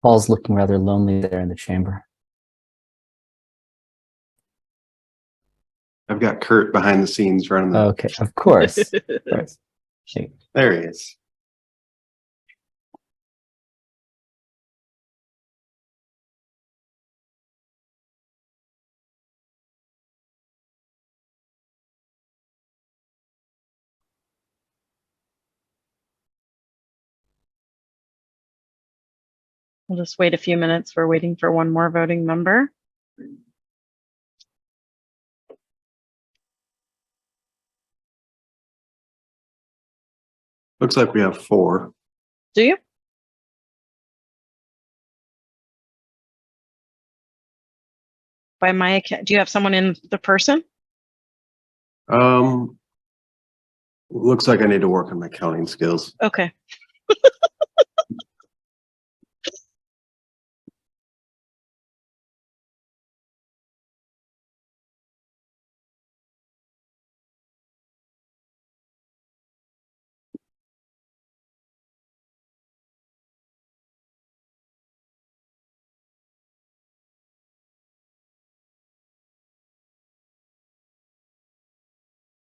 Paul's looking rather lonely there in the chamber. I've got Kurt behind the scenes running the... Okay, of course. Of course. There he is. We'll just wait a few minutes. We're waiting for one more voting member. Looks like we have 4. Do you? By my account, do you have someone in the person? Looks like I need to work on my counting skills. Okay.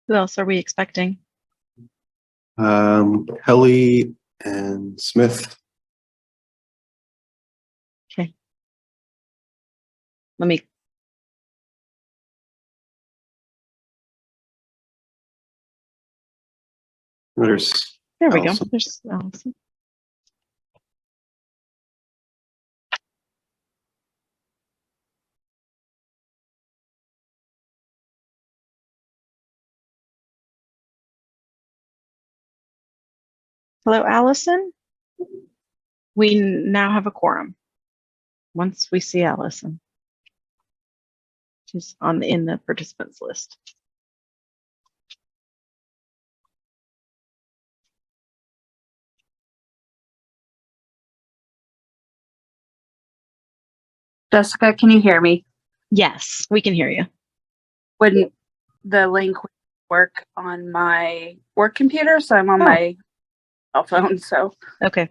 Who else are we expecting? Kelly and Smith. Okay. Let me. There's There we Allison. go. There's Allison. Hello, Allison. We now have a quorum. Once we see Allison, she's in the participants list. Jessica, can you hear me? Yes, we can hear you. Wouldn't the link work on my work computer? So I'm on my cell phone. So Okay.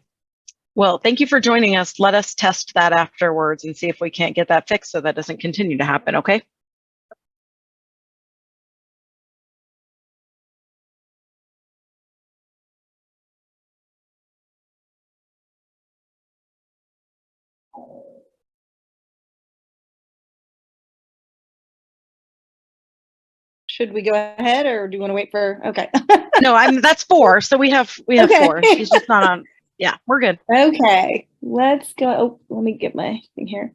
Well, thank you for joining us. Let us test that afterwards and see if we can't get that fixed so that doesn't continue to happen. Okay. Should we go ahead or do you want to wait for, okay. No, that's 4. So we have Okay. 4. She's just not on. Yeah, we're good. Okay, let's go. Oh, let me get my thing here.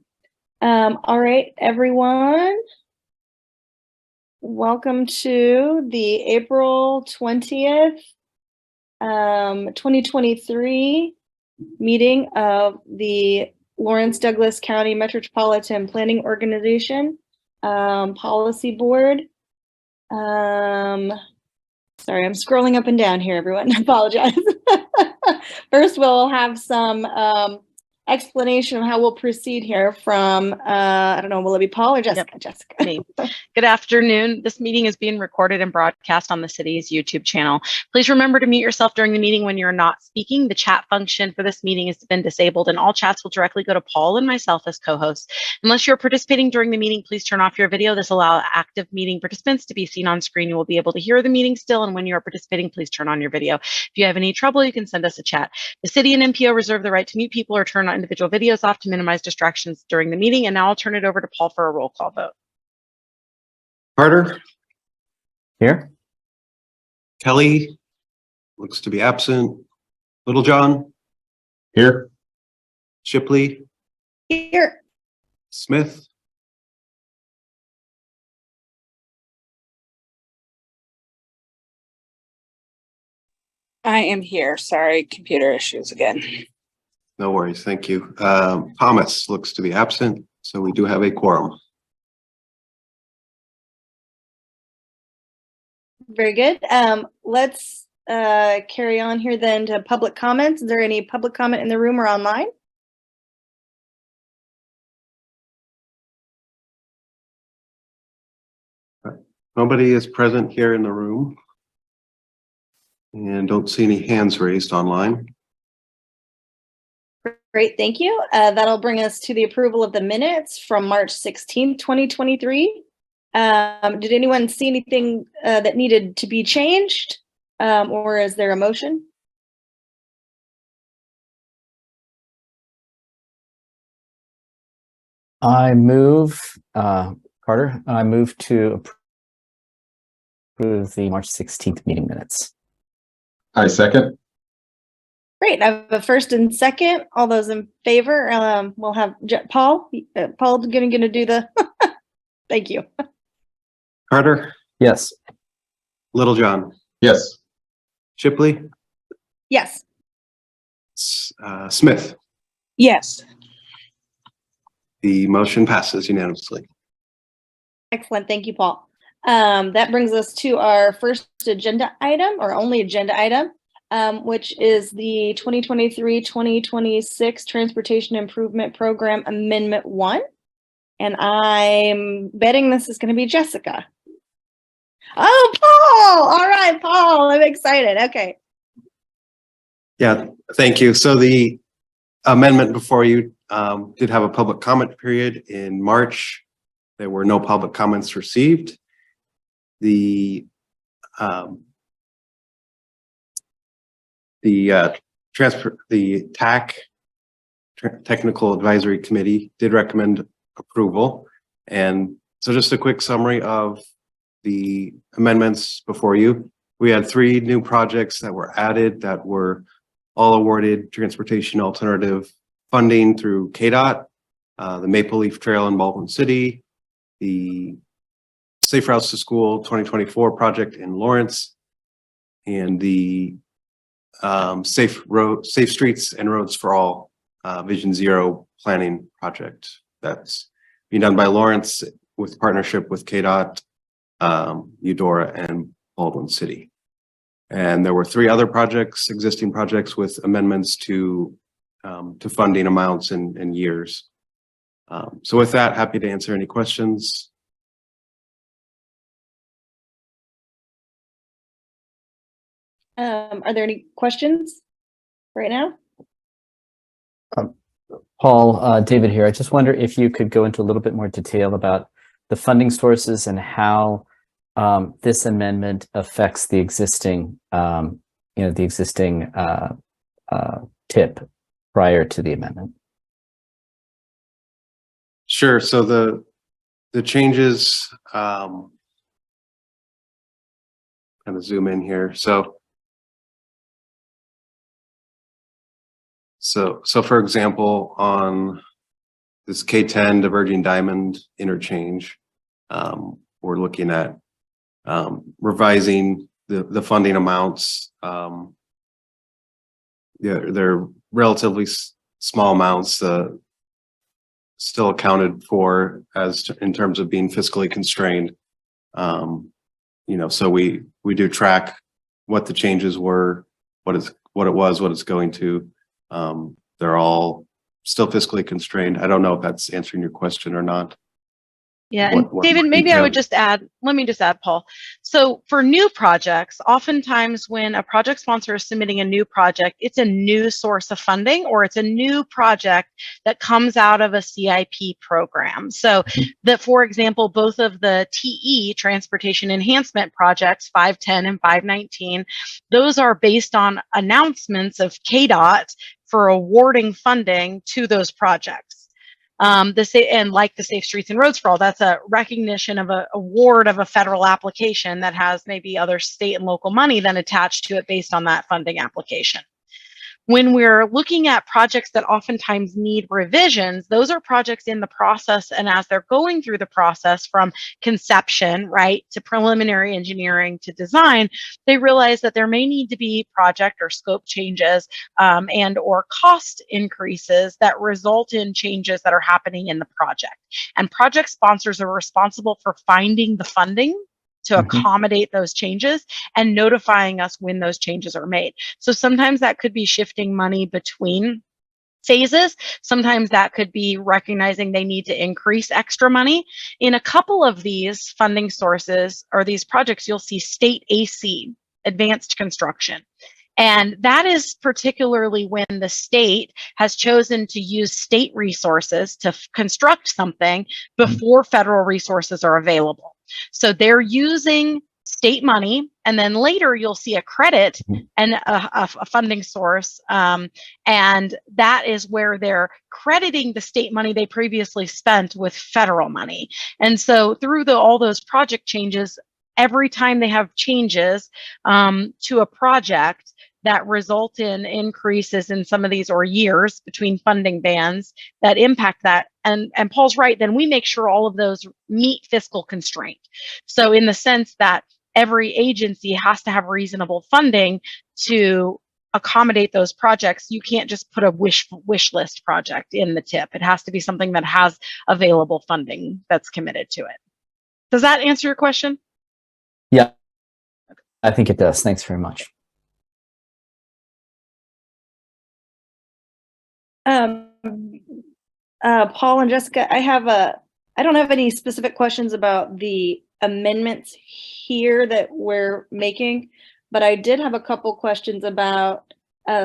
All right, everyone. Welcome to the April 20th, 2023 meeting of the Lawrence Douglas County Metropolitan Planning Organization Policy Board. Sorry, I'm scrolling up and down here, everyone. I apologize. First, we'll have some explanation of how we'll proceed here from, I don't know, will it be Paul or Jessica? Yep. Jessica. Me. Good afternoon. This meeting is being recorded and broadcast on the city's YouTube channel. Please remember to mute yourself during the meeting when you're not speaking. The chat function for this meeting has been disabled and all chats will directly go to Paul and myself as co-hosts. Unless you're participating during the meeting, please turn off your video. This allows active meeting participants to be seen on screen. You will be able to hear the meeting still, and when you are participating, please turn on your video. If you have any trouble, you can send us a chat. The city and MPO reserve the right to mute people or turn on individual videos off to minimize distractions during the meeting. And now I'll turn it over to Paul for a roll call vote. Carter. Here. Kelly. Looks to be absent. Littlejohn. Here. Shipley. Here. Smith. I am here. Sorry, computer issues again. No worries. Thank you. Thomas looks to be absent. So we do have a quorum. Very good. Let's carry on here then to public comments. Is there any public comment in the room or online? Nobody is present here in the room. And don't see any hands raised online. Great, thank you. That'll bring us to the approval of the minutes from March 16th, 2023. Did anyone see anything that needed to be changed? Or is there a motion? I move, Carter, I move to approve the March 16th meeting minutes. I second. Great, I have a first and second. All those in favor, we'll have Paul. Paul's gonna do the, thank you. Carter, Yes. Littlejohn, Yes. Shipley, Yes. Smith. Yes. The motion passes unanimously. Excellent, thank you, Paul. That brings us to our first agenda item, or only agenda item, which is the 2023-2026 Transportation Improvement Program Amendment 1. And I'm betting this is going to be Jessica. Oh, Paul! All right, Paul, I'm excited. Okay. Yeah, thank you. So the amendment before you did have a public comment period in March. There were no public comments received. The TAC Technical Advisory Committee did recommend approval. And so just a quick summary of the amendments before you. We had 3 new projects that were added that were all awarded transportation alternative funding through KDOT, the Maple Leaf Trail in Baldwin City, the Safe Routes to School 2024 project in Lawrence, and the Safe Streets and Roads for All Vision Zero planning project that's being done by Lawrence with partnership with KDOT, Eudora, and Baldwin City. And there were 3 other projects, existing projects, with amendments to funding amounts and years. So with that, happy to answer any questions. Are there any questions right now? Paul, David here. I just wonder if you could go into a little bit more detail about the funding sources and how this amendment affects the existing, TIP prior to the amendment. Sure. So the changes, kind of zoom in here. So for example, on this K10 diverging diamond interchange, we're looking at revising the funding amounts. They're relatively small amounts, still accounted for as in terms of being fiscally constrained. So we do track what the changes were, what it was, what it's going to. They're all still fiscally constrained. I don't know if that's answering your question or not. Yeah, and David, maybe I would just add, let me just add, Paul. So for new projects, oftentimes when a project sponsor is submitting a new project, it's a new source of funding, or it's a new project that comes out of a CIP program. So that, for example, both of the TE, Transportation Enhancement Projects, 510 and 519, those are based on announcements of KDOT for awarding funding to those projects. And like the Safe Streets and Roads for All, that's a recognition of an award of a federal application that has maybe other state and local money then attached to it based on that funding application. When we're looking at projects that oftentimes need revisions, those are projects in the process, and as they're going through the process from conception, right, to preliminary engineering to design, they realize that there may need to be project or scope changes and or cost increases that result in changes that are happening in the project. And project sponsors are responsible for finding the funding to accommodate those changes and notifying us when those changes are made. So sometimes that could be shifting money between phases. Sometimes that could be recognizing they need to increase extra money. In a couple of these funding sources or these projects, you'll see state AC, advanced construction. And that is particularly when the state has chosen to use state resources to construct something before federal resources are available. So they're using state money, and then later you'll see a credit and a funding source. And that is where they're crediting the state money they previously spent with federal money. And so through all those project changes, every time they have changes to a project that result in increases in some of these, or years between funding bands that impact that. And Paul's right, then we make sure all of those meet fiscal constraint. So in the sense that every agency has to have reasonable funding to accommodate those projects. You can't just put a wish list project in the TIP. It has to be something that has available funding that's committed to it. Does that answer your question? Yeah, I think it does. Thanks very much. Paul and Jessica, I don't have any specific questions about the amendments here that we're making, but I did have a couple questions about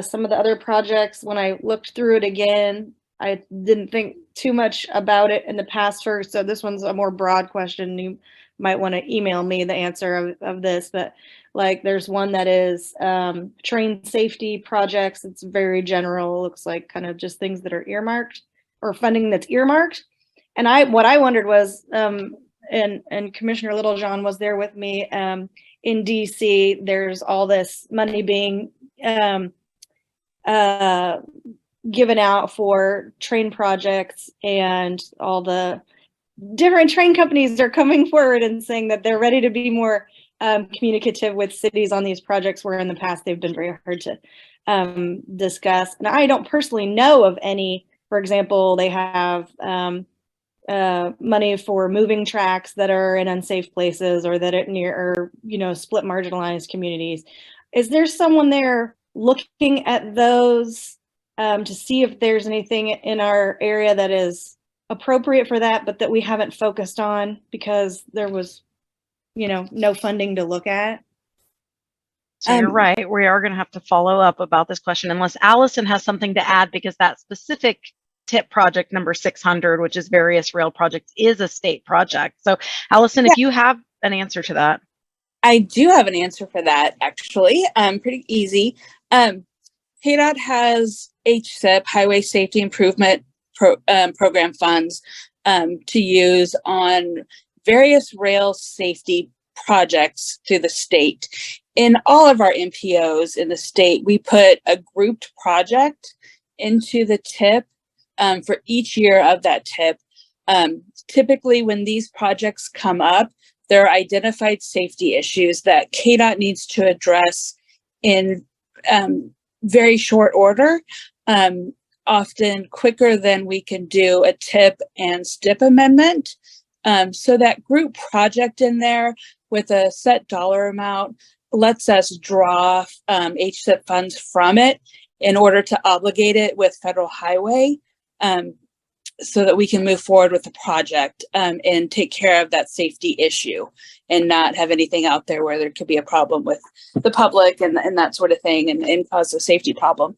some of the other projects. When I looked through it again, I didn't think too much about it in the past first, so this one's a more broad question. You might want to email me the answer of this, but like there's one that is train safety projects. It's very general, looks like kind of just things that are earmarked or funding that's earmarked. And what I wondered was, and Commissioner Littlejohn was there with me in DC, there's all this money being given out for train projects, and all the different train companies are coming forward and saying that they're ready to be more communicative with cities on these projects, where in the past they've been very hard to discuss. And I don't personally know of any. For example, they have money for moving tracks that are in unsafe places, or that are near, or split marginalized communities. Is there someone there looking at those to see if there's anything in our area that is appropriate for that, but that we haven't focused on because there was, no funding to look at? So you're right. We are going to have to follow up about this question, unless Allison has something to add, because that specific TIP project number 600, which is various rail projects, is a state project. So Allison, if you have an answer to that. I do have an answer for that, actually. Pretty easy. KDOT has HSIP, Highway Safety Improvement Program funds to use on various rail safety projects through the state. In all of our MPOs in the state, we put a grouped project into the TIP for each year of that TIP. Typically, when these projects come up, there are identified safety issues that KDOT needs to address in very short order, often quicker than we can do a TIP and STIP amendment. So that group project in there with a set dollar amount lets us draw HSIP funds from it in order to obligate it with federal highway, so that we can move forward with the project and take care of that safety issue, and not have anything out there where there could be a problem with the public and that sort of thing, and cause a safety problem.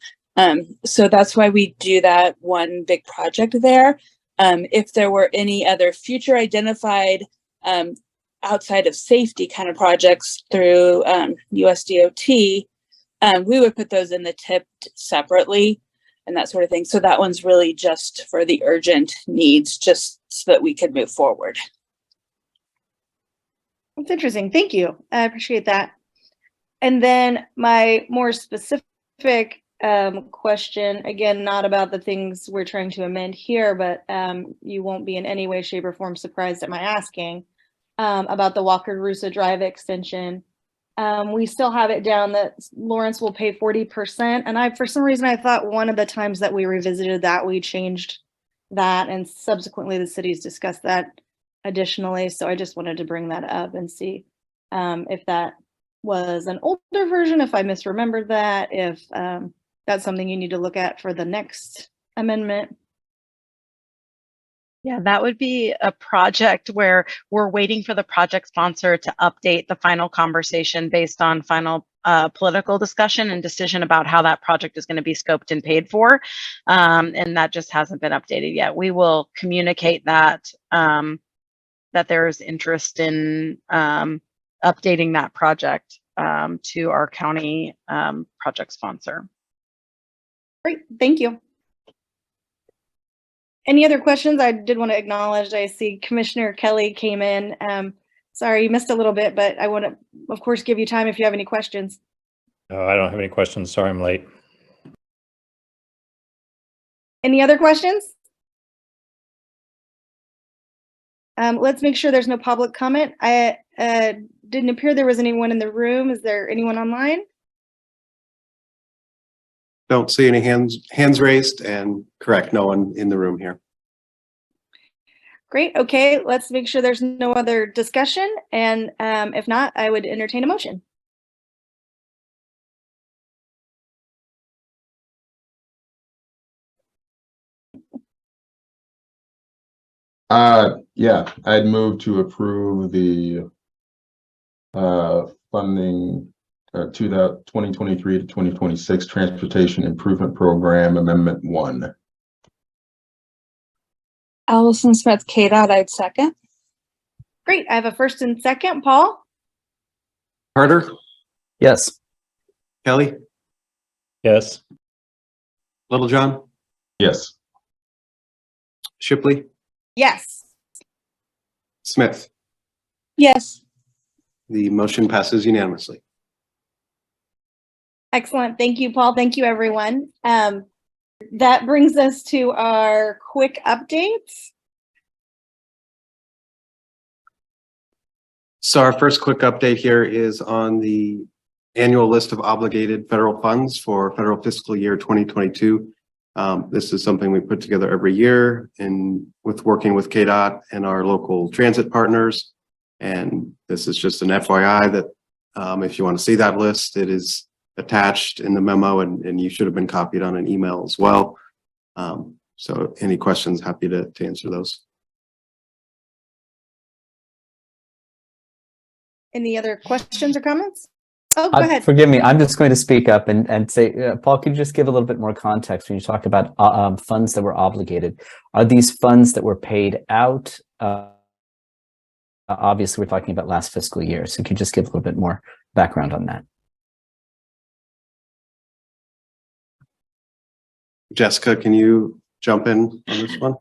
So that's why we do that one big project there. If there were any other future identified outside of safety kind of projects through USDOT, we would put those in the TIP separately and that sort of thing. So that one's really just for the urgent needs, just so that we could move forward. That's interesting. Thank you. I appreciate that. And then my more specific question, again, not about the things we're trying to amend here, but you won't be in any way, shape, or form surprised at my asking about the Walker-Russo Drive extension. We still have it down that Lawrence will pay 40%. And for some reason, I thought one of the times that we revisited that, we changed that, and subsequently the cities discussed that additionally. So I just wanted to bring that up and see if that was an older version, if I misremembered that, if that's something you need to look at for the next amendment. Yeah, that would be a project where we're waiting for the project sponsor to update the final conversation based on final political discussion and decision about how that project is going to be scoped and paid for. And that just hasn't been updated yet. We will communicate that, that there's interest in updating that project to our county project sponsor. Great, thank you. Any other questions? I did want to acknowledge, I see Commissioner Kelly came in. Sorry, you missed a little bit, but I want to, of course, give you time if you have any questions. No, I don't have any questions. Sorry, I'm late. Any other questions? Let's make sure there's no public comment. I didn't appear there was anyone in the room. Is there anyone online? Don't see any hands raised, and correct, no one in the room here. Great. Okay, let's make sure there's no other discussion. And if not, I would entertain a motion. Yeah, I'd move to approve the funding to the 2023 to 2026 Transportation Improvement Program Amendment 1. Allison Smith, KDOT, I'd second. Great. I have a first and second. Paul? Carter, Yes. Kelly, Yes. Littlejohn, Yes. Shipley, Yes. Smith. Yes. The motion passes unanimously. Excellent. Thank you, Paul. Thank you, everyone. That brings us to our quick updates. So our first quick update here is on the annual list of obligated federal funds for federal fiscal year 2022. This is something we put together every year and with working with KDOT and our local transit partners. And this is just an FYI that if you want to see that list, it is attached in the memo, and you should have been copied on an email as well. So any questions, happy to answer those. Any other questions or comments? Oh, go ahead. Forgive me, I'm just going to speak up and say, Paul, could you just give a little bit more context when you talk about funds that were obligated? Are these funds that were paid out? Obviously, we're talking about last fiscal year, so could you just give a little bit more background on that? Jessica, can you jump in on this one?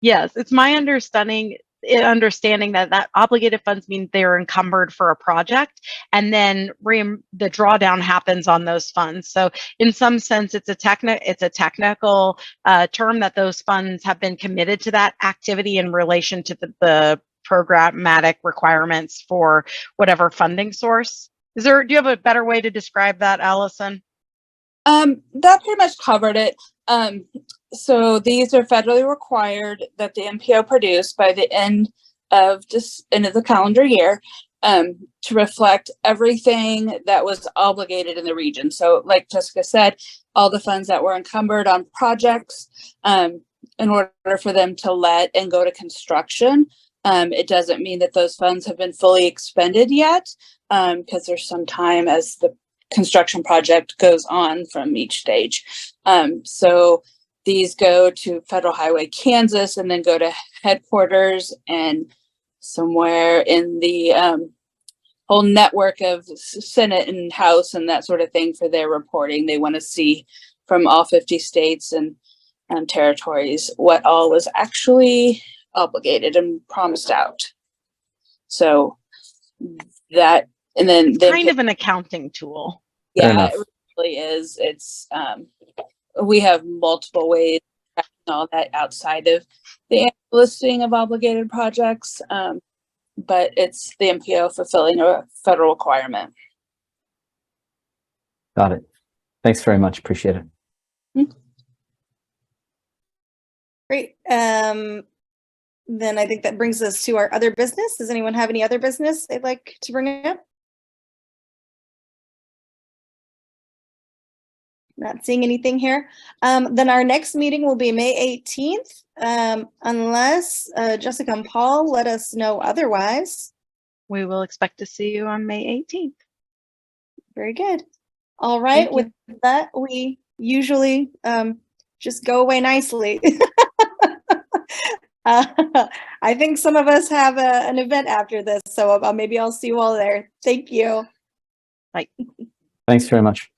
Yes, it's my understanding that obligated funds mean they're encumbered for a project, and then the drawdown happens on those funds. So in some sense, it's a technical term that those funds have been committed to that activity in relation to the programmatic requirements for whatever funding source. Do you have a better way to describe that, Allison? That pretty much covered it. So these are federally required that the MPO produce by the end of the calendar year to reflect everything that was obligated in the region. So like Jessica said, all the funds that were encumbered on projects in order for them to let and go to construction. It doesn't mean that those funds have been fully expended yet, because there's some time as the construction project goes on from each stage. So these go to Federal Highway Kansas and then go to headquarters and somewhere in the whole network of Senate and House and that sort of thing for their reporting. They want to see from all 50 states and territories what all was actually obligated and promised out. So that, and then Kind of an accounting tool. Yeah, it really is. It's we have multiple ways of tracking all that outside of the annual listing of obligated projects, but it's the MPO fulfilling a federal requirement. Got it. Thanks very much. Appreciate it. Mm-hmm. Great. Then I think that brings us to our other business. Does anyone have any other business they'd like to bring up? Not seeing anything here. Then our next meeting will be May 18th, unless Jessica and Paul let us know otherwise. We will expect to see you on May 18th. Very good. All right, Thank with that, we usually just go away nicely. I think some of us have an event after this, so maybe I'll see you all there. Thank you. Bye. Thanks very much.